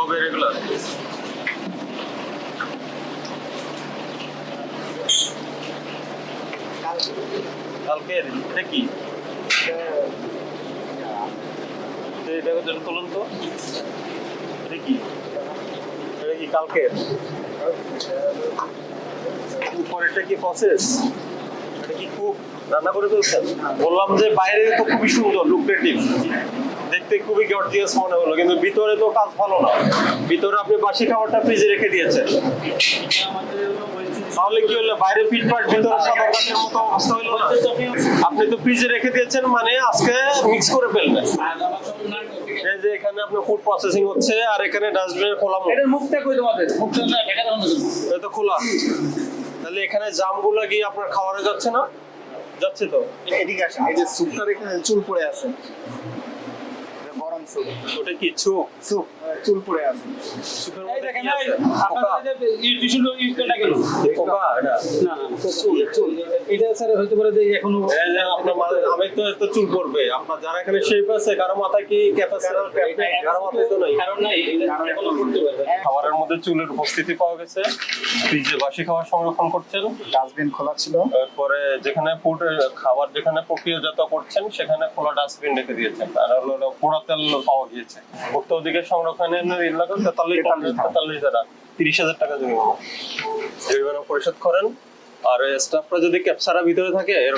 হবে রেগুলার? কালকে এটা কি? এটা তুলুন তো, এটা কি? এটা কি কালকে? উপরেরটা কি প্রসেস? এটা কি খুব রান্না করে ফেলছেন? বললাম যে বাইরে তো খুবই সুন্দর, লুক্রেটিভ, দেখতে খুবই গর্জিয়াস মনে হলো, কিন্তু ভিতরে তো কাজ ভালো না। ভিতরে আপনি বাসি খাবারটা ফ্রিজে রেখে দিয়েছেন, তাহলে কি হলো? বাইরে ফিটপাট, ভিতরে সাদা কাঠের মতো অবস্থা হলো না? আপনি তো ফ্রিজে রেখে দিয়েছেন, মানে আজকে মিক্স করে ফেলবেন। এই যে এখানে আপনার ফুড প্রসেসিং হচ্ছে, আর এখানে ডাস্টবিনের খোলা মুখ। এটার মুখটা কই তোমাদের? মুখটা না ঢাকা দাও না। এটা তো খোলা, তাহলে এখানে জামগুলো গিয়ে আপনার খাবারে যাচ্ছে না? যাচ্ছে তো। এদিকে আসেন, এই যে স্যুপটার এখানে চুল পড়ে আছে, গরম স্যুপ। ওটা কি চুপ? স্যুপ চুল পড়ে আছে। সুপের এই মধ্যে দেখেন কি না, আছে? আপনাদের যে টিস্যু ইউজ করে না কেন? পোকা এটা? না না, চুল। এটা স্যার হতে পারে যে এখনো এই যে আপনার আমি তো এত চুল পড়বে, আপনার যারা এখানে শেফ আছে কারো মাথায় কি ক্যাপাসিটি? কারো মাথায় তো নাই। কারণ নাই, এখনো করতে পারবে। খাবারের মধ্যে চুলের উপস্থিতি পাওয়া গেছে, ফ্রিজে বাসি খাবার সংরক্ষণ করছেন। ডাস্টবিন খোলা ছিল। তারপরে যেখানে ফুড খাবার যেখানে প্রক্রিয়াজাত করছেন সেখানে খোলা ডাস্টবিন রেখে দিয়েছেন। আর হলো পোড়া তেল পাওয়া গিয়েছে। ভোক্তা অধিকার সংরক্ষণের এলাকা 43 দ্বারা 30,000 টাকা জরিমানা পরিশোধ করেন। আর স্টাফরা যদি ক্যাপচারা ভিতরে থাকে এরকম